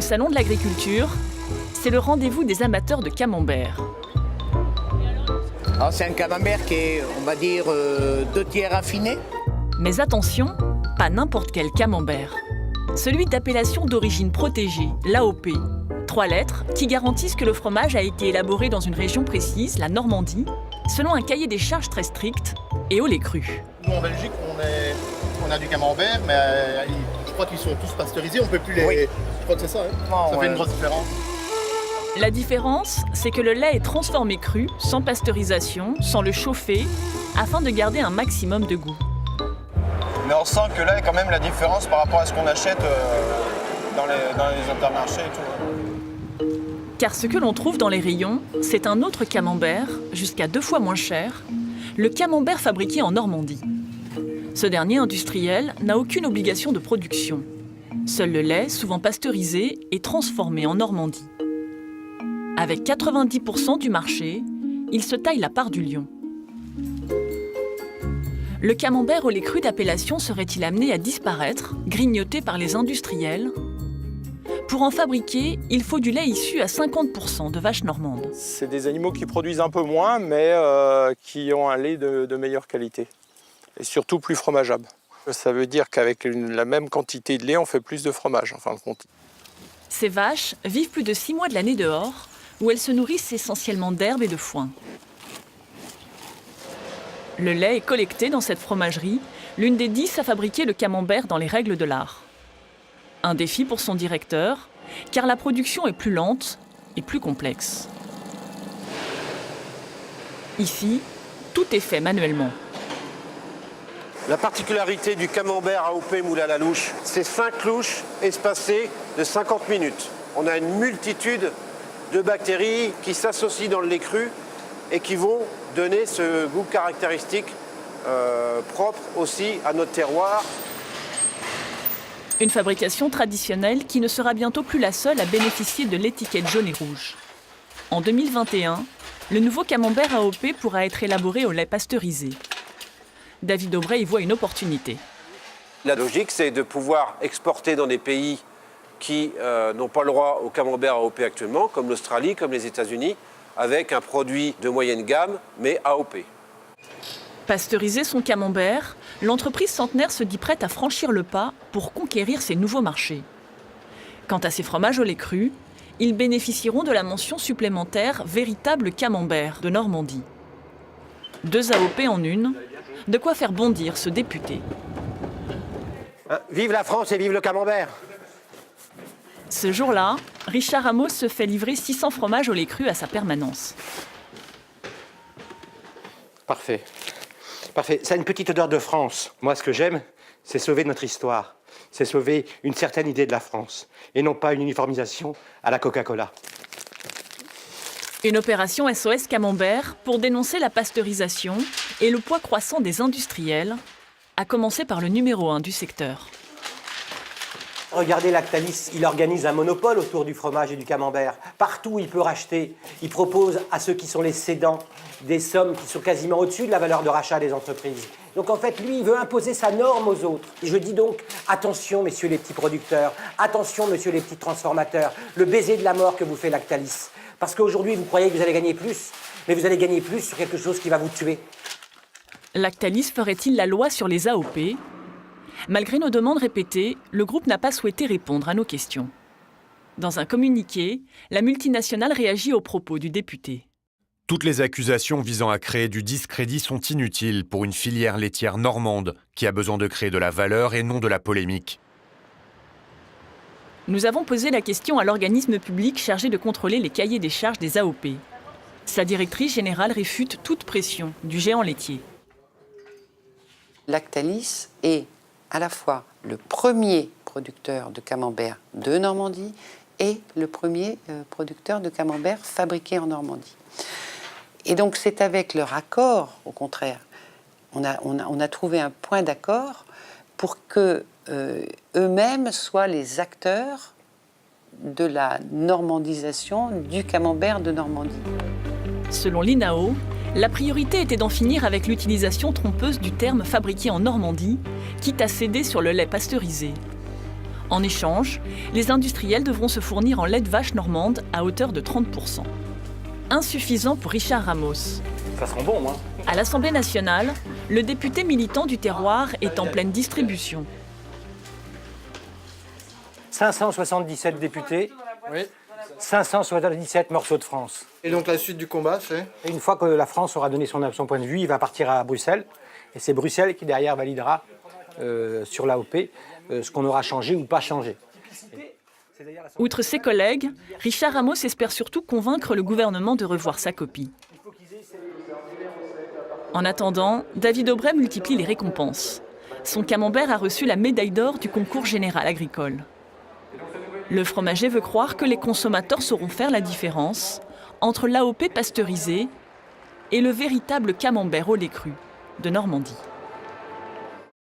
Au Salon de l'Agriculture, c'est le rendez-vous des amateurs de camembert. Alors, c'est un camembert qui est, on va dire, 2 tiers affiné. Mais attention, pas n'importe quel camembert. Celui d'appellation d'origine protégée, l'AOP. 3 lettres qui garantissent que le fromage a été élaboré dans une région précise, la Normandie, selon un cahier des charges très strict et au lait cru. Nous, en Belgique, on a du camembert, mais je crois qu'ils sont tous pasteurisés. On ne peut plus les... Oui. Je crois que c'est ça, hein. Non, Ça fait une grosse différence. La différence, c'est que le lait est transformé cru, sans pasteurisation, sans le chauffer, afin de garder un maximum de goût. Mais on sent que là, il y a quand même la différence par rapport à ce qu'on achète dans les intermarchés et tout. Car ce que l'on trouve dans les rayons, c'est un autre camembert, jusqu'à 2 fois moins cher, le camembert fabriqué en Normandie. Ce dernier industriel n'a aucune obligation de production. Seul le lait, souvent pasteurisé, est transformé en Normandie. Avec 90% du marché, il se taille la part du lion. Le camembert au lait cru d'appellation serait-il amené à disparaître, grignoté par les industriels ? Pour en fabriquer, il faut du lait issu à 50% de vaches normandes. C'est des animaux qui produisent un peu moins, mais qui ont un lait de meilleure qualité. Et surtout plus fromageable. Ça veut dire qu'avec la même quantité de lait, on fait plus de fromage, en fin de compte. Ces vaches vivent plus de 6 mois de l'année dehors, où elles se nourrissent essentiellement d'herbes et de foin. Le lait est collecté dans cette fromagerie, l'une des 10 à fabriquer le camembert dans les règles de l'art. Un défi pour son directeur, car la production est plus lente et plus complexe. Ici, tout est fait manuellement. La particularité du camembert AOP moulé à la louche, c'est 5 louches espacées de 50 minutes. On a une multitude de bactéries qui s'associent dans le lait cru et qui vont donner ce goût caractéristique propre aussi à notre terroir. Une fabrication traditionnelle qui ne sera bientôt plus la seule à bénéficier de l'étiquette jaune et rouge. En 2021, le nouveau camembert AOP pourra être élaboré au lait pasteurisé. David Aubray y voit une opportunité. La logique, c'est de pouvoir exporter dans des pays qui n'ont pas le droit au camembert AOP actuellement, comme l'Australie, comme les États-Unis, avec un produit de moyenne gamme, mais AOP. Pasteuriser son camembert, l'entreprise centenaire se dit prête à franchir le pas pour conquérir ces nouveaux marchés. Quant à ces fromages au lait cru, ils bénéficieront de la mention supplémentaire « Véritable camembert » de Normandie. 2 AOP en une, de quoi faire bondir ce député. Vive la France et vive le camembert! Ce jour-là, Richard Amos se fait livrer 600 fromages au lait cru à sa permanence. Parfait. Parfait. Ça a une petite odeur de France. Moi, ce que j'aime, c'est sauver notre histoire. C'est sauver une certaine idée de la France. Et non pas une uniformisation à la Coca-Cola. Une opération SOS Camembert pour dénoncer la pasteurisation et le poids croissant des industriels, à commencer par le numéro 1 du secteur. Regardez Lactalis, il organise un monopole autour du fromage et du camembert. Partout, il peut racheter. Il propose à ceux qui sont les cédants des sommes qui sont quasiment au-dessus de la valeur de rachat des entreprises. Donc en fait, lui, il veut imposer sa norme aux autres. Et je dis donc, attention, messieurs les petits producteurs, attention, messieurs les petits transformateurs, le baiser de la mort que vous fait Lactalis. Parce qu'aujourd'hui, vous croyez que vous allez gagner plus, mais vous allez gagner plus sur quelque chose qui va vous tuer. Lactalis ferait-il la loi sur les AOP ? Malgré nos demandes répétées, le groupe n'a pas souhaité répondre à nos questions. Dans un communiqué, la multinationale réagit aux propos du député. Toutes les accusations visant à créer du discrédit sont inutiles pour une filière laitière normande qui a besoin de créer de la valeur et non de la polémique. Nous avons posé la question à l'organisme public chargé de contrôler les cahiers des charges des AOP. Sa directrice générale réfute toute pression du géant laitier. Lactalis est à la fois le premier producteur de camembert de Normandie et le premier producteur de camembert fabriqué en Normandie. Et donc c'est avec leur accord, au contraire, on a trouvé un point d'accord pour que eux-mêmes soient les acteurs de la normandisation du camembert de Normandie. Selon l'INAO, la priorité était d'en finir avec l'utilisation trompeuse du terme fabriqué en Normandie, quitte à céder sur le lait pasteurisé. En échange, les industriels devront se fournir en lait de vache normande à hauteur de 30%. Insuffisant pour Richard Ramos. Ça sent bon, hein. À l'Assemblée nationale, le député militant du terroir est en pleine distribution. 577 députés, Oui. 577 morceaux de France. Et donc la suite du combat, c'est Et une fois que la France aura donné son point de vue, il va partir à Bruxelles. Et c'est Bruxelles qui derrière validera sur l'AOP ce qu'on aura changé ou pas changé. Outre ses collègues, Richard Ramos espère surtout convaincre le gouvernement de revoir sa copie. En attendant, David Aubray multiplie les récompenses. Son camembert a reçu la médaille d'or du concours général agricole. Le fromager veut croire que les consommateurs sauront faire la différence entre l'AOP pasteurisé et le véritable camembert au lait cru de Normandie.